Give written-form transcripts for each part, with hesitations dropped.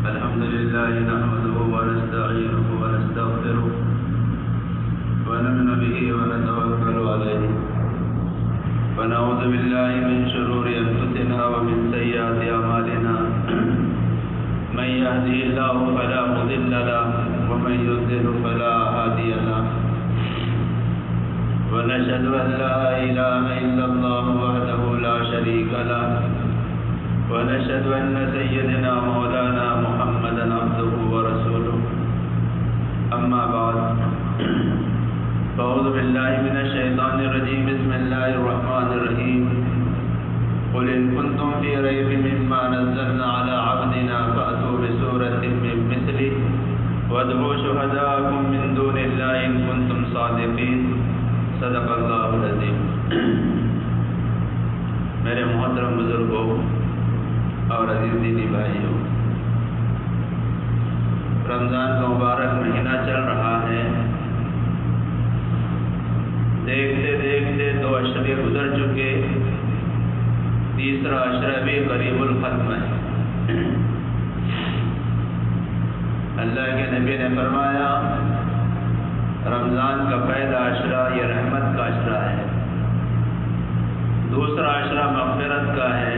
الحمد لله نحمده ونستعينه ونستغفره ونؤمن به ونتوكل عليه ونعوذ بالله من شرور أنفسنا ومن سيئات أعمالنا من يهده الله فلا مضل له ومن يضلل فلا هادي له ونشهد أن لا إله إلا الله وحده لا شريك له ونشهد أن سيدنا مولانا محمدا عبده ورسوله أما بعد فأعوذ بالله من الشيطان الرجيم بسم الله الرحمن الرحيم قل إن كنتم في ريب مما نزلنا على عبدنا فأتوا بسورة من مثله وادعوا شهداءكم من دون الله إن كنتم صادقين صدق اللہ العظیم۔ میرے محترم بزرگوں اور عزیز دینی بھائیوں، رمضان کا مبارک مہینہ چل رہا ہے۔ دیکھتے دیکھتے 2 عشرے گزر چکے، تیسرا عشرہ بھی قریب الختم ہے۔ اللہ کے نبی نے فرمایا رمضان کا پہلا عشرہ یہ رحمت کا عشرہ ہے، دوسرا عشرہ مغفرت کا ہے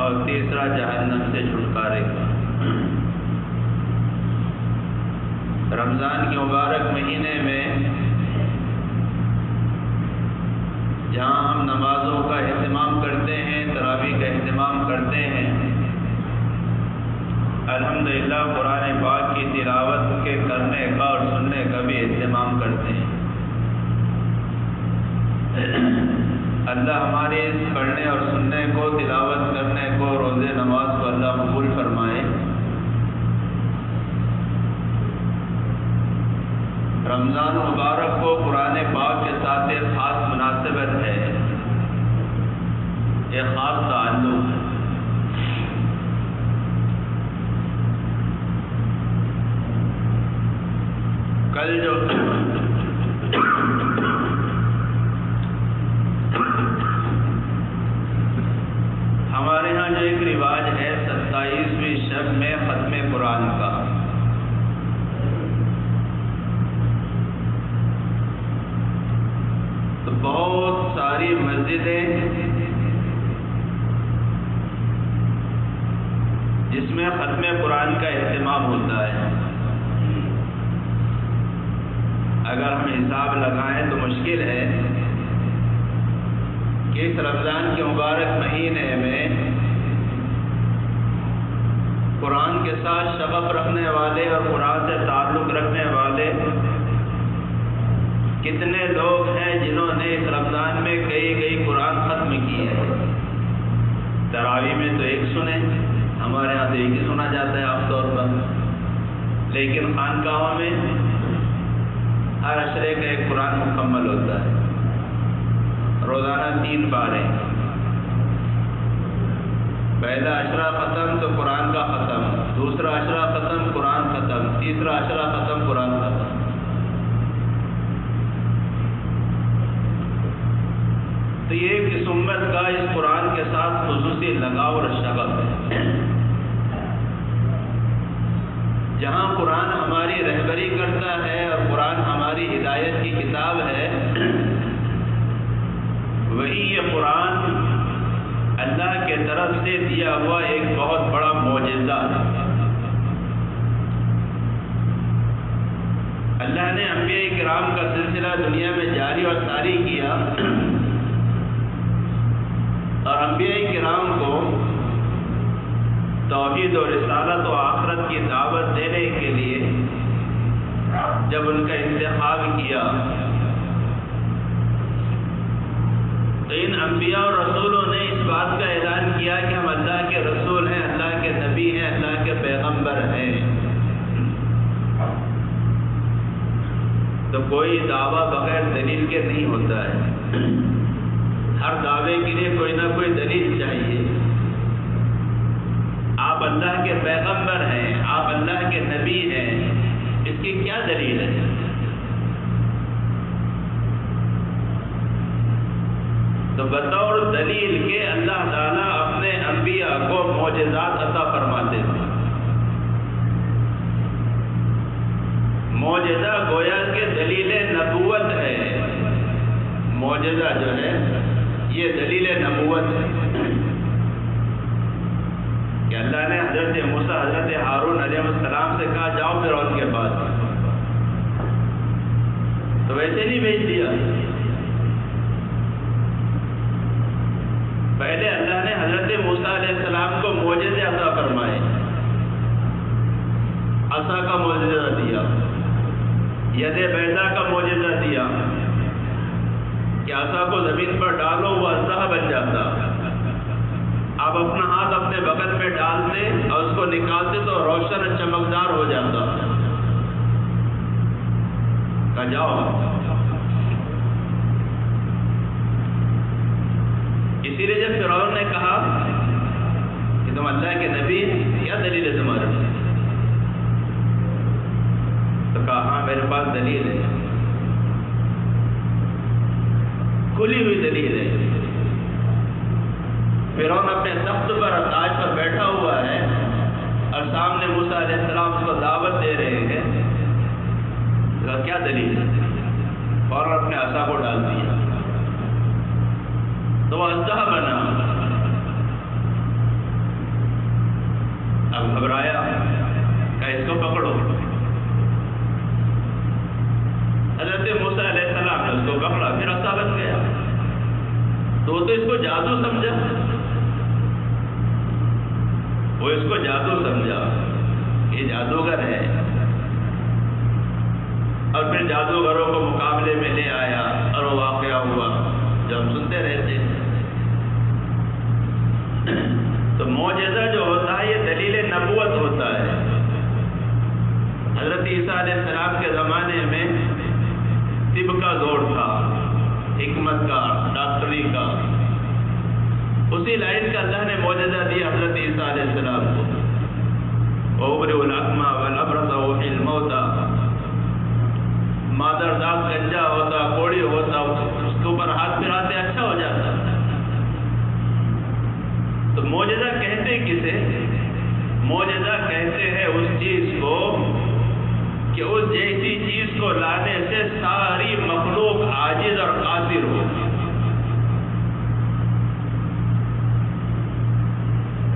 اور تیسرا جہنم سے چھٹکارے کا۔ رمضان کے مبارک مہینے میں جہاں ہم نمازوں کا اہتمام کرتے ہیں، تراویح کا اہتمام کرتے ہیں، الحمدللہ قرآن پاک کی تلاوت کے کرنے کا اور سننے کا بھی اہتمام کرتے ہیں۔ اللہ ہمارے اس پڑھنے اور سننے کو، تلاوت کرنے کو، روزے نماز کو اللہ قبول فرمائے۔ رمضان مبارک کو قرآن پاک کے ساتھ ایک خاص مناسبت ہے، ایک خاص تعلق ہے۔ کل جو ہمارے ہاں جو ایک رواج ہے 27ویں شب میں ختم قرآن کا، تو بہت ساری مسجدیں جس میں ختم قرآن کا اہتمام ہوتا ہے، اگر ہم حساب لگائیں تو مشکل ہے کہ اس رمضان کے مبارک مہینے میں قرآن کے ساتھ شغف رکھنے والے اور قرآن سے تعلق رکھنے والے کتنے لوگ ہیں جنہوں نے اس رمضان میں کئی قرآن ختم کیے ہیں۔ تراویح میں تو ایک سنے، ہمارے یہاں تو ایک ہی سنا جاتا ہے عام طور پر، لیکن خانقاہوں میں ہر عشرے کا ایک قرآن مکمل ہوتا ہے، روزانہ 3 باریں، پہلا عشرہ ختم تو قرآن کا ختم، دوسرا عشرہ ختم قرآن ختم، تیسرا عشرہ ختم قرآن ختم۔ تو یہ اس امت کا اس قرآن کے ساتھ خصوصی لگاؤ اور شغف ہے۔ جہاں قرآن ہماری رہبری کرتا ہے اور قرآن ہماری ہدایت کی کتاب ہے، وہی یہ قرآن اللہ کے طرف سے دیا ہوا ایک بہت بڑا معجزہ ہے۔ اللہ نے انبیاء کرام کا سلسلہ دنیا میں جاری اور ساری کیا، اور انبیاء کرام کو توحید و رسالت و آخرت کی دعوت دینے کے لیے جب ان کا انتخاب کیا تو ان انبیاء اور رسولوں نے اس بات کا اعلان کیا کہ ہم اللہ کے رسول ہیں، اللہ کے نبی ہیں، اللہ کے پیغمبر ہیں۔ تو کوئی دعویٰ بغیر دلیل کے نہیں ہوتا ہے، ہر دعوے کے لیے کوئی نہ کوئی دلیل چاہیے۔ آپ اللہ کے پیغمبر ہیں، آپ اللہ کے نبی ہیں، اس کی کیا دلیل ہے؟ تو بطور دلیل کے اللہ تعالیٰ اپنے انبیاء کو معجزات عطا فرماتے تھے۔ معجزہ گویا کہ دلیل نبوت ہے، معجزہ جو ہے یہ دلیل نبوت ہے کہ اللہ نے حضرت موسیٰ حضرت ہارون علیہ السلام سے کہا جاؤ فرعون کے پاس، تو ویسے نہیں بھیج دیا۔ پہلے اللہ نے حضرت موسیٰ علیہ السلام کو معجزے عطا فرمائے، عصا کا معجزہ دیا، ید بیضا کا معجزہ دیا کہ عصا کو زمین پر ڈالو وہ اژدہا بن جاتا، آپ اپنا ہاتھ اپنے بغل میں ڈالتے اور اس کو نکالتے تو روشن چمکدار ہو جاتا۔ کہا جاؤ۔ اسی لیے جب فرعون نے کہا کہ تم اللہ کے نبی، کیا دلیل ہے تمہارے پاس؟ تو کہا ہاں میرے پاس دلیل ہے، کھلی ہوئی دلیل ہے۔ فرعون اپنے تخت پر تاج پر بیٹھا ہوا ہے اور سامنے موسیٰ علیہ السلام اس کو دعوت دے رہے ہیں، کیا دلیل ہے؟ فوراً اپنے عصا کو ڈال دیا تو وہ اژدہا بنا۔ اب گھبرایا، کہا اس کو پکڑو۔ حضرت موسیٰ علیہ السلام نے اس کو پکڑا، پھر عصا بن گیا۔ تو اس کو جادو سمجھا، وہ اس کو جادو سمجھا، یہ جادوگر ہے، اور پھر جادوگروں کو مقابلے میں لے آیا اور وہ واقعہ ہوا جو ہم سنتے رہتے ہیں۔ تو معجزہ جو ہوتا ہے یہ دلیل نبوت ہوتا ہے۔ حضرت عیسیٰ علیہ السلام کے زمانے میں طب کا دور تھا، حکمت کا، ڈاکٹری کا، اسی لائن کا اللہ نے معجزہ دیا حضرت عیسیٰ علیہ السلام کو۔ وَأُبْرِئُ الْأَكْمَحَ وَالْأَبْرَصَ وَأُحْيِي الْمَوْتَى، مادر داغ گنجا ہوتا، کوڑی ہوتا، اس کے اوپر ہاتھ پھراتے اچھا ہو جاتا۔ تو معجزہ کہتے کسے؟ معجزہ کہتے ہیں اس چیز کو کہ اس جیسی چیز کو لانے سے ساری مخلوق عاجز اور قاصر ہو۔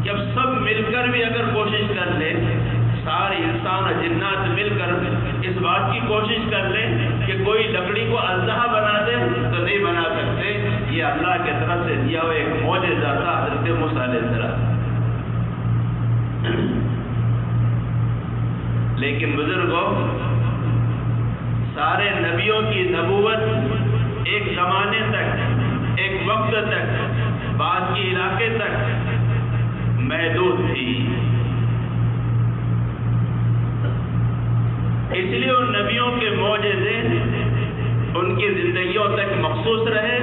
جب سب مل کر بھی اگر کوشش کر لیں، سارے انسان اور جنات مل کر اس بات کی کوشش کر لیں کہ کوئی لکڑی کو اژدہا بنا دے تو نہیں بنا سکتے۔ یہ اللہ کی طرف سے دیا ہوا ایک معجزہ تھا حضرت موسیٰ علیہ السلام۔ لیکن بزرگوں، سارے نبیوں کی نبوت ایک زمانے تک، ایک وقت تک، بعد کے علاقے تک محدود تھی۔ اس لیے ان نبیوں کے معجزے ان کی زندگیوں تک مخصوص رہے۔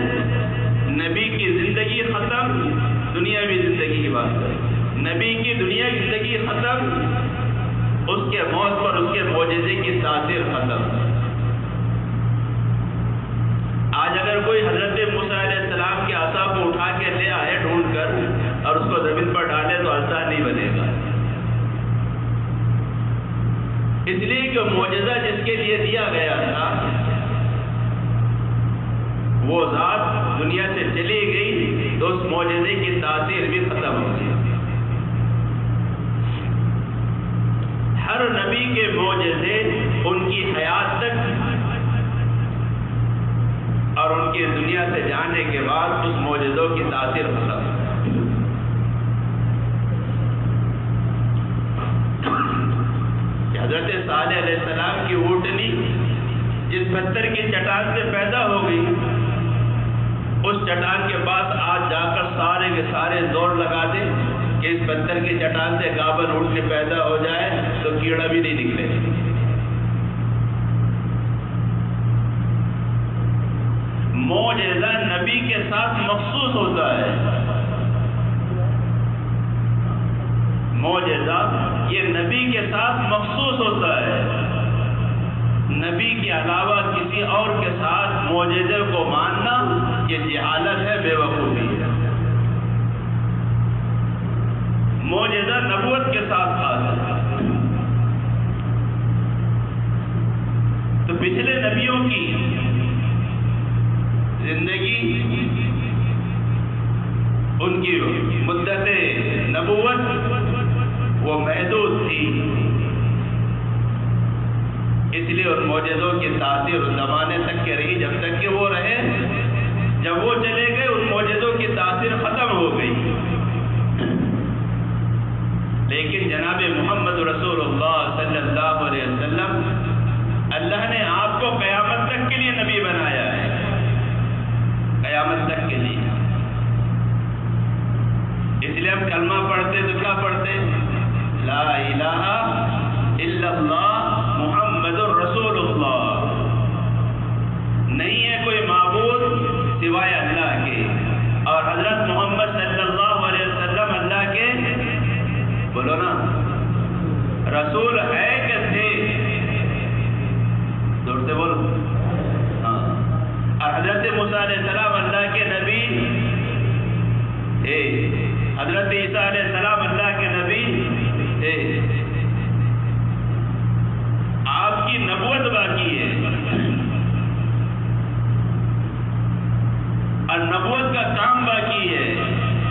نبی کی زندگی ختم، دنیاوی زندگی کی بات کریں، نبی کی دنیاوی زندگی ختم، اس کے موت پر اس کے معجزے کی تاثیر ختم۔ آج اگر کوئی حضرت موسیٰ علیہ السلام کے عصا کو اٹھا کے لے آئے ڈھونڈ کر اور اس کو زمین پر ڈالے تو عصا نہیں بنے گا، اس لیے کہ معجزہ جس کے لیے دیا گیا تھا وہ ذات دنیا سے چلی گئی تو اس معجزے کی تاثیر بھی ختم ہو گئی۔ ہر نبی کے معجزے ان کی حیات تک اور ان کی دنیا سے جانے کے بعد اس معجزوں کی تاثیر ختم۔ حضرت صالح علیہ السلام کی اونٹنی جس پتھر کی چٹان سے پیدا ہو گئی، اس چٹان کے پاس آج جا کر سارے کے سارے زور لگا دیں کہ اس پتھر کی چٹان سے گابن اونٹنی پیدا ہو جائے تو کیڑا بھی نہیں نکلے۔ معجزہ نبی کے ساتھ مخصوص ہوتا ہے۔ معجزہ یہ نبی کے ساتھ مخصوص ہوتا ہے۔ نبی کے علاوہ کسی اور کے ساتھ معجزے کو ماننا یہ جہالت ہے، بے وقوفی ہے۔ معجزہ نبوت کے ساتھ حاصل ہے۔ تو پچھلے نبیوں کی زندگی، ان کی مدت نبوت وہ محدود تھی، اس لیے ان معجزوں کی تاثیر اس زمانے تک کے رہی جب تک کہ وہ رہے۔ جب وہ چلے گئے ان معجزوں کی تاثیر ختم ہو گئی۔ لیکن جناب محمد رسول اللہ صلی اللہ علیہ وسلم، اللہ نے آپ کو قیامت تک کے لیے نبی بنایا ہے، قیامت تک کے لیے۔ اس لیے ہم کلمہ پڑھتے تو کیا پڑھتے؟ لا الہ الا اللہ محمد الرسول اللہ، نہیں ہے کوئی معبود سوائے اللہ کے، اور حضرت محمد صلی اللہ علیہ وسلم اللہ کے، بولو نا، رسول ہے کہ تھے؟ زور سے بولو۔ ہاں، اور حضرت موسیٰ علیہ السلام اللہ کے نبی تھے، حضرت عیسیٰ علیہ السلام اللہ کے نبی تھے۔ آپ کی نبوت باقی ہے، اور نبوت کا کام باقی ہے،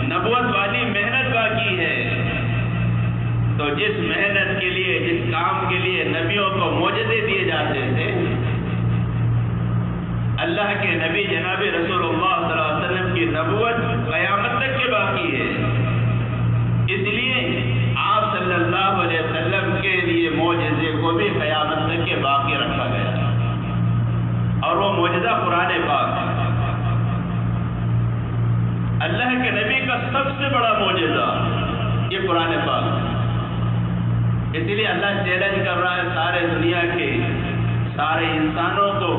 نبوت والی محنت باقی ہے۔ تو جس محنت کے لیے، جس کام کے لیے نبیوں کو معجزے دیے جاتے تھے، اللہ کے نبی جناب رسول اللہ صلی اللہ علیہ وسلم کی نبوت قیامت تک کے باقی ہے۔ اس لیے آپ صلی اللہ علیہ وسلم کے لیے معجزے کو بھی قیامت تک کے باقی رکھا گیا، اور وہ معجزہ قرآن پاک ہے۔ اللہ کے نبی کا سب سے بڑا معجزہ یہ قرآن پاک ہے۔ اسی لیے اللہ چیلنج کر رہا ہے سارے دنیا کے سارے انسانوں کو،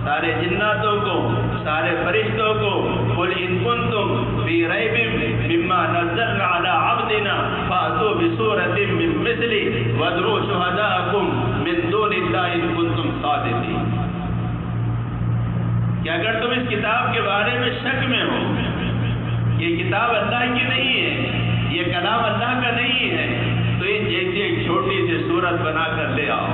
سارے جناتوں کو، سارے فرشتوں کو، قل ان کنتم فی ریب مما نزلنا علی عبدنا فاتوا بسورۃ من مثلہ وادعوا شہداءکم من دون اللہ ان کنتم صادقین۔ کہ اگر تم اس کتاب کے بارے میں شک میں ہو، یہ کتاب اللہ کی نہیں ہے، یہ کلام اللہ کا نہیں ہے، تو ان جیسی ایک چھوٹی سی سورت بنا کر لے آؤ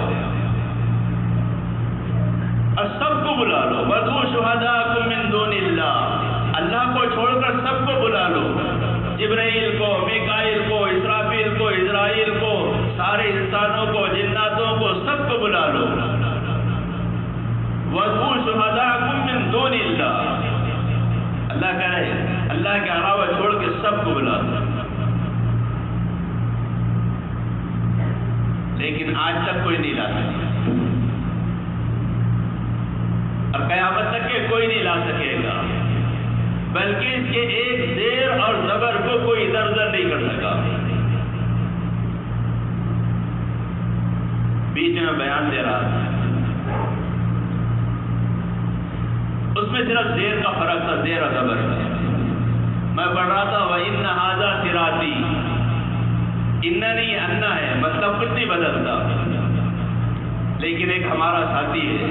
اور سب کو بلا لو۔ وَادْعُوا شُهَدَاءَكُم مِّن دُونِ اللَّهِ، اللہ کو چھوڑ کر سب کو بلا لو، جبرائیل کو، میکائیل کو، اسرافیل کو، عزرائیل کو، سارے انسانوں کو، جناتوں کو، سب کو بلا لو۔ وَادْعُوا شُهَدَاءَكُم مِّن دُونِ اللَّهِ، اللہ کہہ رہے اللہ کے علاوہ چھوڑ کے سب کو بلا دو۔ لیکن آج تک کوئی نہیں لا سکے، اور قیامت تک کے کوئی نہیں لا سکے گا، بلکہ اس کے ایک زیر اور زبر کو کوئی ادھر ادھر نہیں کر سکا۔ بیچ میں بیان دے رہا تھا، اس میں صرف زیر کا فرق تھا، زیر اور زبر کا۔ میں پڑھ رہا تھا وَإِنَّ هَذَا صِرَاطِي، انّا نہیں انا ہے، مطلب کچھ نہیں بدلتا، لیکن ایک ہمارا ساتھی ہے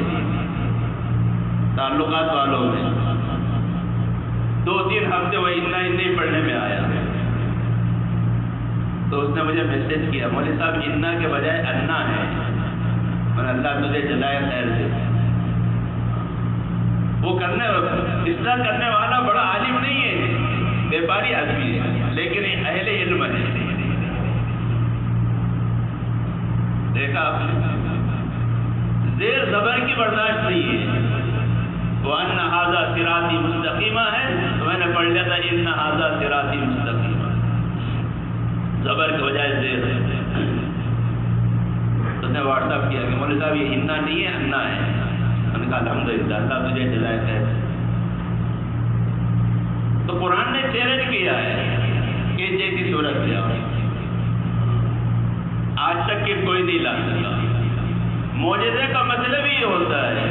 تعلقات والوں میں، 2-3 ہفتے وہ انا نہیں پڑھنے میں آیا، تو اس نے مجھے میسج کیا، مولوی صاحب انا کے بجائے انا ہے۔ میں نے اللہ تجھے جزائے خیر دے۔ وہ اصلاح کرنے والا بڑا عالم نہیں ہے، بیپاری آدمی ہے، لیکن اہل علم ہے۔ دیکھا آپ نے، زیر زبر کی برداشت نہیں ہے۔ وَأَنَّ هَذَا صِرَاطِي مُسْتَقِيمًا ہے تو میں نے پڑھ لیا تھا إِنَّ هَذَا صِرَاطِي مُسْتَقِيمًا، زبر کے بجائے زیر ہے۔ تو نے واٹس ایپ کیا کہ مولوی صاحب یہ انا نہیں ہے انا ہے۔ میں نے کہا الحمدللہ، اللہ تجھے جزائے خیر۔ تو قرآن نے چیلنج کیا ہے کہ جیسی صورت لے آؤ، آج تک کہ کوئی نہیں لا سکا۔ معجزے کا مطلب یہ ہوتا ہے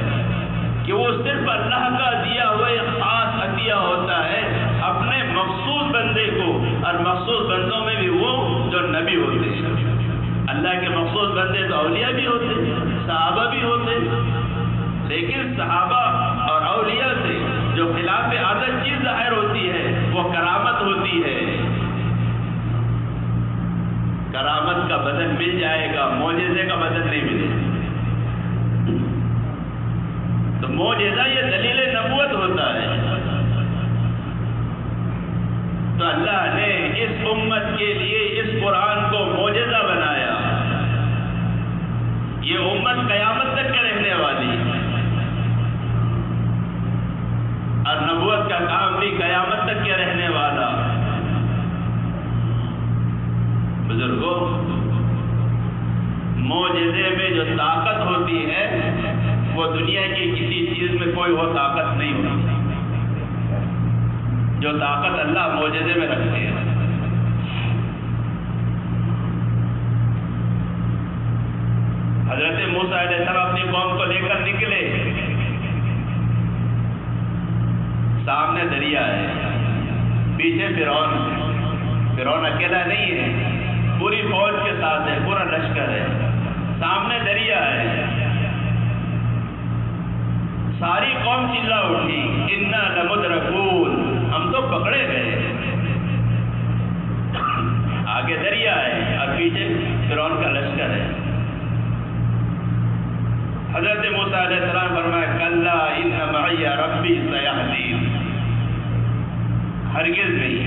کہ وہ صرف اللہ کا دیا ہوا ایک خاص عطیہ ہوتا ہے اپنے مخصوص بندے کو، اور مخصوص بندوں میں بھی وہ جو نبی ہوتے ہیں۔ اللہ کے مخصوص بندے تو اولیاء بھی ہوتے، صحابہ بھی ہوتے، لیکن صحابہ اور اولیاء سے جو خلاف عادت چیز ظاہر ہوتی ہے وہ کرامت ہوتی ہے۔ کرامت کا بدن مل جائے گا، معجزے کا بدن نہیں ملے گا۔ تو معجزہ یہ دلیل نبوت ہوتا ہے۔ تو اللہ نے اس امت کے لیے اس قرآن کو معجزہ بنایا۔ یہ امت قیامت تک کے رہنے والی ہے، اور نبوت کا کام بھی قیامت تک کے رہنے والا۔ بزرگوں، معجزے میں جو طاقت ہوتی ہے وہ دنیا کی کسی چیز میں کوئی وہ طاقت نہیں ہوتی جو طاقت اللہ معجزے میں رکھتے ہیں۔ حضرت موسیٰ علیہ السلام اپنی قوم کو لے کر نکلے، سامنے دریا ہے، پیچھے فرعون اکیلا نہیں ہے، پوری فوج کے ساتھ ہے، پورا لشکر ہے، سامنے دریا ہے۔ ساری قوم چلا اٹھی، انا لمدرکون، ہم تو پکڑے گئے۔ آگے دریا ہے اور پیچھے فرعون کا لشکر ہے۔ حضرت موسیٰ علیہ السلام فرمایا کلا ان معی ربی سیہدین، ہرگز نہیں،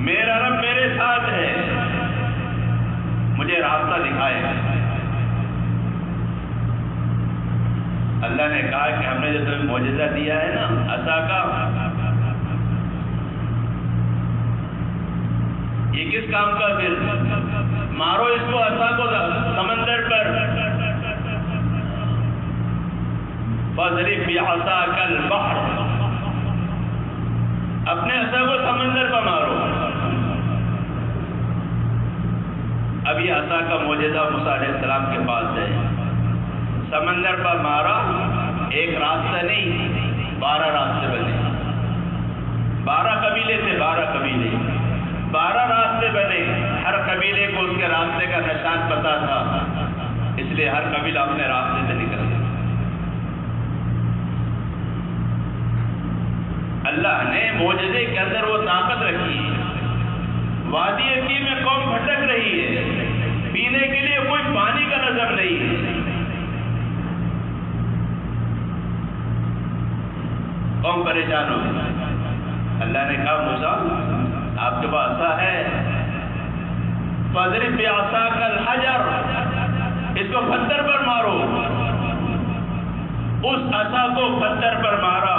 میرا رب میرے ساتھ ہے، مجھے راستہ دکھائے۔ اللہ نے کہا کہ ہم نے جو تمہیں معجزہ دیا ہے نا عصا کا، یہ کس کام کا؟ پھر مارو اس کو، عصا کو سمندر پر، فاضرب بعصاک البحر، اپنے عصا کو سمندر پر مارو۔ اب یہ عصا کا معجزہ موسیٰ علیہ السلام کے پاس ہے، سمندر پر مارا، ایک راستہ نہیں 12 راستے بنے، 12 قبیلے تھے، 12 راستے بنے، ہر قبیلے کو اس کے راستے کا نشان پتا تھا، اس لیے ہر قبیلہ اپنے راستے سے نکل گیا۔ اللہ نے معجزے کے اندر وہ طاقت رکھی ہے۔ وادی عقیم میں قوم بھٹک رہی ہے، پینے کے لیے کوئی پانی کا نظر نہیں ہے، قوم پریشان ہو گئی۔ اللہ نے کہا موسیٰ آپ کے پاس عصا ہے، فاضرب بعصاک الحجر، اس کو پتھر پر مارو۔ اس عصا کو پتھر پر مارا،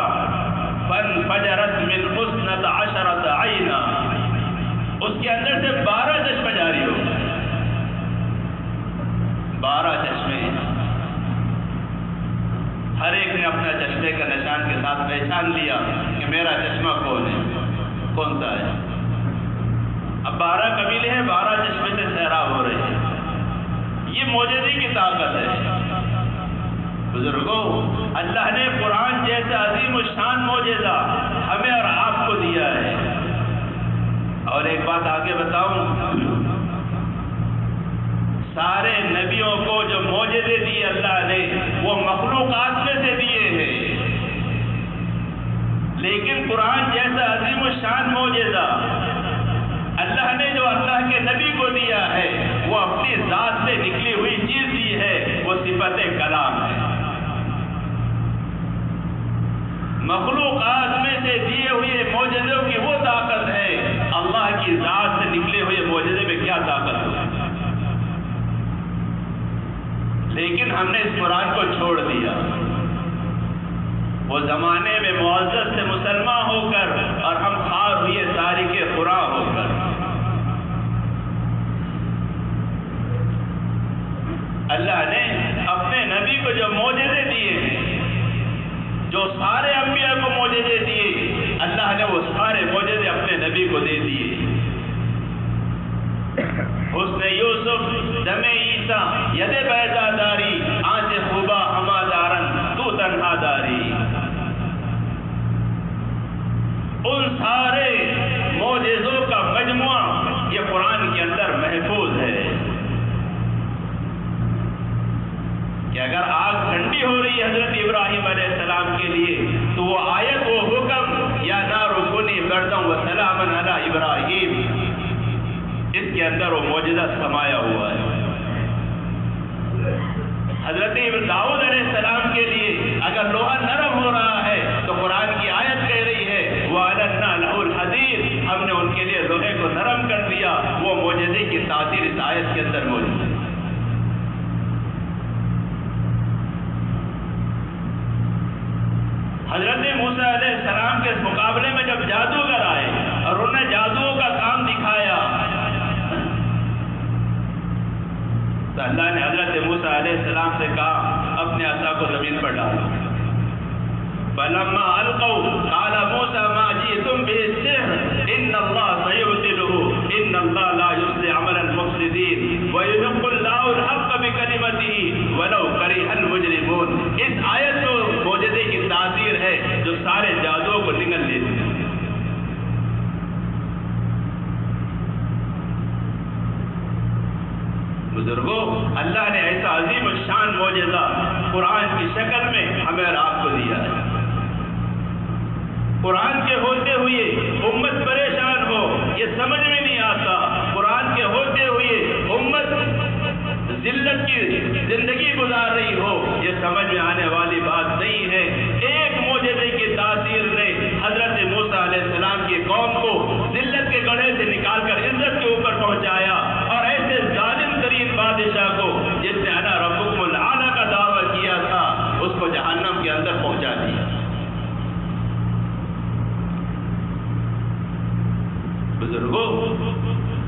فانفجرت من 12 عینا، اس کے اندر سے 12 چشمے جاری ہو گئے، 12 چشمے۔ ہر ایک نے اپنا چشمے کا نشان کے ساتھ پہچان لیا کہ میرا چشمہ کون سا ہے۔ اب 12 قبیلے ہیں، 12 چشمے سے سیراب ہو رہے ہیں۔ یہ معجزے کی طاقت ہے۔ بزرگوں، اللہ نے قرآن جیسا عظیم الشان معجزہ ہمیں اور آپ کو دیا ہے۔ اور ایک بات آگے بتاؤں، سارے نبیوں کو جو معجزے دیے اللہ نے وہ مخلوقات میں سے دیے ہیں، لیکن قرآن جیسا عظیم الشان معجزہ اللہ نے جو اللہ کے نبی کو دیا ہے وہ اپنی ذات سے نکلی ہوئی چیز دی ہے، وہ صفت کلام ہے۔ مخلوقات میں سے دیے ہوئے معجزوں کی وہ طاقت ہے، اللہ کی ذات سے نکلے ہوئے معجزے میں کیا طاقت ہے؟ لیکن ہم نے اس قرآن کو چھوڑ دیا۔ وہ زمانے میں معزز سے مسلمان ہو کر اور ہم خار ہوئے تاریخ قرآن ہو کر۔ اللہ نے اپنے نبی کو جو معجزے دیے ہیں، جو سارے انبیاء کو معجزے دیے، اللہ نے وہ سارے معجزے اپنے نبی کو دے دیے۔ حسن یوسف، دم عیسیٰ، ید بیضا داری، آنچ خوبا ہما دارن تو تنہا داری۔ ان سارے معجزوں کا مجموعہ یہ قرآن کے اندر محفوظ ہے کہ اگر آگ ٹھنڈی ہو رہی ہے حضرت ابراہیم علیہ السلام کے لیے تو وہ آیت، وہ حکم، یا نار کونی بردم و سلام علی ابراہیم، اس کے کے اندر وہ معجزہ سمایا ہوا ہے۔ حضرت داؤد علیہ السلام کے لیے اگر لوہا نرم ہو رہا ہے تو قرآن کی آیت کہہ رہی ہے وَأَلَنَّا لَهُ الْحَدِيدَ، ہم نے ان کے لیے لوہے کو نرم کر دیا۔ وہ معجزے کی تاثیر اس آیت کے اندر موجود ہے۔ حضرت موسیٰ علیہ السلام کے مقابلے میں جب جادوگر آئے اور انہوں نے جادو کا کام دکھایا تو اللہ نے حضرت موسیٰ علیہ السلام سے کہا اپنے عصا کو زمین پر ڈالو۔ فَلَمَّا أَلْقَوْا قَالَ مُوسَىٰ مَا جِئْتُمْ بِهِ السِّحْرُ إِنَّ اللَّهَ سَيُبْطِلُهُ إِنَّ اللَّهَ لَا يُصْلِحُ عَمَلَ الْمُفْسِدِينَ وَيُحِقُّ اللَّهُ الْحَقَّ بِكَلِمَتِهِ وَلَوْ كَرِهَ الْمُجْرِمُونَ۔ اس آیت کو معجزے کی تاثیر ہے جو سارے جادوؤں کو نگل لیتی ہے۔ بزرگوں، اللہ نے ایسا عظیم الشان معجزہ قرآن کی شکل میں ہمیں اور آپ کو دیا ہے۔ قرآن کے ہوتے ہوئے امت پریشان ہو یہ سمجھ میں نہیں آتا، قرآن کے ہوتے ہوئے امت ذلت کی زندگی گزار رہی ہو یہ سمجھ میں آنے والی بات نہیں ہے۔ ایک معجزے کی تاثیر نے حضرت موسیٰ علیہ السلام کی قوم کو ذلت کے گڑھے سے نکال کر عزت کے اوپر پہنچایا، اور ایسے ظالم ترین بادشاہ کو جس نے انا ربکم الاعلی کا دعویٰ کیا تھا اس کو جہنم کے اندر پہنچا دیا۔ بزرگوں،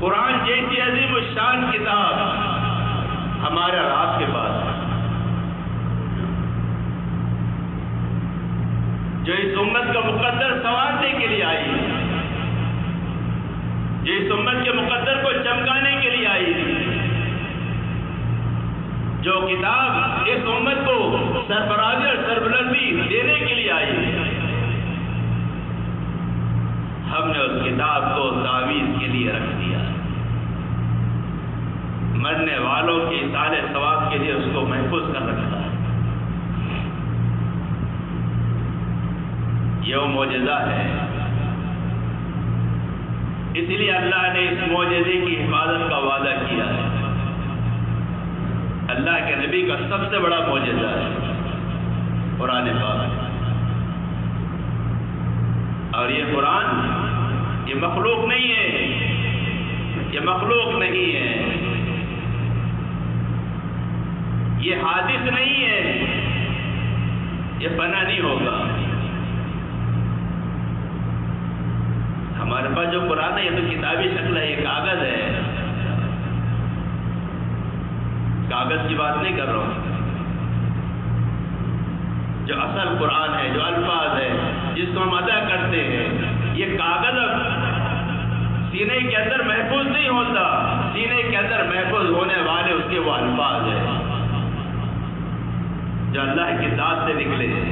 قرآن جیسی عظیم الشان کتاب ہمارے اور آپ کے پاس ہے جو اس امت کا مقدر سنوارنے کے لیے آئی ہے، جو اس امت کے مقدر کو چمکانے کے لیے آئی ہے، جو کتاب اس امت کو سرفرازی اور سربلندی دینے کے لیے آئی ہے، ہم نے اس کتاب کو تعویذ کے لیے رکھ دیا، مرنے والوں کے اصال ثواب کے لیے اس کو محفوظ کر رکھا ہے۔ یہ وہ معجزہ ہے، اس لیے اللہ نے اس معجزے کی حفاظت کا وعدہ کیا ہے۔ اللہ کے نبی کا سب سے بڑا معجزہ ہے قرآن پاک، اور یہ قرآن یہ مخلوق نہیں ہے، یہ مخلوق نہیں ہے، یہ حادث نہیں ہے، یہ فنا نہیں ہوگا۔ ہمارے پاس جو قرآن ہے یہ تو کتابی شکل ہے، یہ کاغذ ہے، کاغذ کی بات نہیں کر رہا ہوں، جو اصل قرآن ہے، جو الفاظ ہے جس کو ہم ادا کرتے ہیں، یہ کاغذ سینے کے اندر محفوظ نہیں ہوتا، سینے کے اندر محفوظ ہونے والے اس کے وہ الفاظ ہیں جو اللہ کی ذات سے نکلے ہیں۔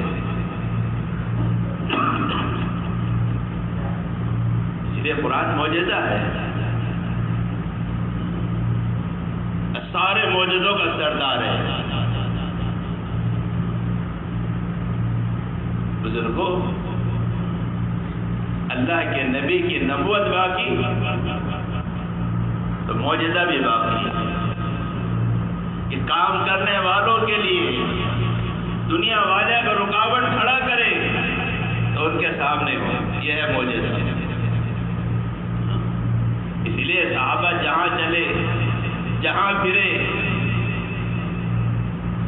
اس لیے قرآن معجزہ ہے، سارے معجزوں کا سردار ہے۔ بزرگوں، اللہ کے نبی کی نبوت باقی تو معجزہ بھی باقی ہے کہ کام کرنے والوں کے لیے دنیا والے اگر رکاوٹ کھڑا کرے تو ان کے سامنے ہو، یہ ہے معجزہ۔ اس لیے صحابہ جہاں چلے جہاں پھرے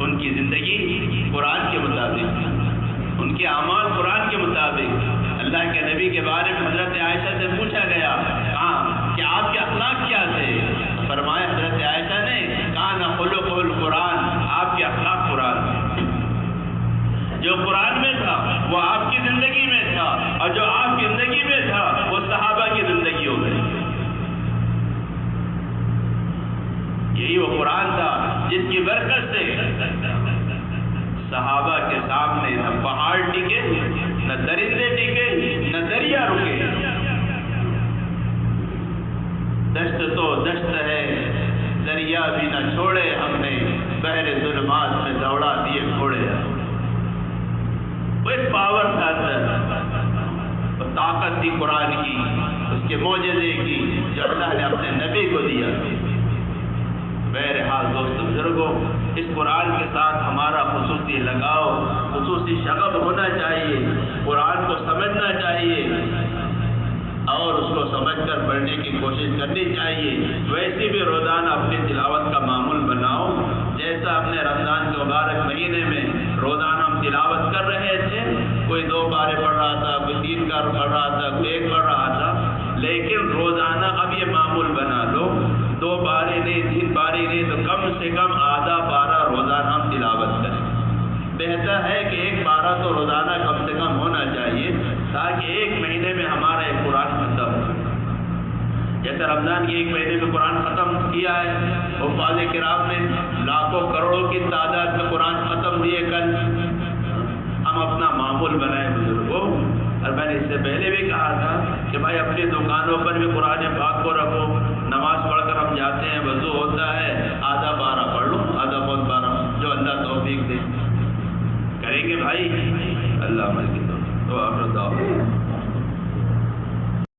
ان کی زندگی قرآن کے مطابق، ان کے اعمال قرآن کے مطابق۔ اللہ کے نبی کے بارے میں حضرت عائشہ سے پوچھا گیا کہ آپ کے اخلاق کیا تھے؟ فرمایا حضرت عائشہ نے کان خلقہ القرآن، آپ کے اخلاق قرآن، جو قرآن میں تھا وہ آپ کی زندگی میں تھا، اور جو آپ کی زندگی میں تھا وہ صحابہ کی زندگی ہو گئی۔ یہی وہ قرآن تھا جس کی برکت سے صحابہ کے سامنے نہ پہاڑ ٹکے، نہ درندے ٹکے، نہ دریا رکے۔ دشت تو دشت ہے، دریا بھی نہ چھوڑے ہم نے، بحر ظلمات میں دوڑا دیے گھوڑے۔ وہ ایک پاور تھا، وہ طاقت تھی قرآن کی، اس کے معجزے کی، جو اللہ نے اپنے نبی کو دیا. بہرحال دوست بزرگوں، اس قرآن کے ساتھ ہمارا خصوصی لگاؤ، خصوصی شغف ہونا چاہیے. قرآن کو سمجھنا چاہیے اور اس کو سمجھ کر پڑھنے کی کوشش کرنی چاہیے. ویسے بھی روزانہ اپنی تلاوت کا معمول بناؤ. جیسا اپنے رمضان کے مبارک مہینے میں روزانہ ہم تلاوت کر رہے تھے، کوئی 2 پارے پڑھ رہا تھا، کوئی 3 پڑھ رہا تھا، کوئی 1 پڑھ رہا تھا، لیکن روزانہ اب یہ معمول بنا لو. 2 پارے نہیں، 3 پارے نہیں، تو کم سے کم آدھا پارہ روزانہ ہم تلاوت کریں. بہتر ہے کہ 1 پارہ تو روزانہ کم سے کم ہونا چاہیے، تاکہ 1 مہینے میں ہمارا یہ قرآن ختم ہو. جیسے رمضان کے 1 مہینے میں قرآن ختم کیا ہے، حفاظ کرام نے لاکھوں کروڑوں کی تعداد میں قرآن ختم دیے. کل ہم اپنا معمول بنائیں بزرگوں. اور میں نے اس سے پہلے بھی کہا تھا کہ بھائی اپنی دکانوں پر بھی قرآن پاک کو رکھو. نماز پڑھ کر ہم جاتے ہیں، وضو ہوتا ہے، آدھا پارہ پڑھ لو، آدھا پون پارہ، جو اللہ توفیق دے. کریں گے بھائی؟ اللہ عمل کی تو آپ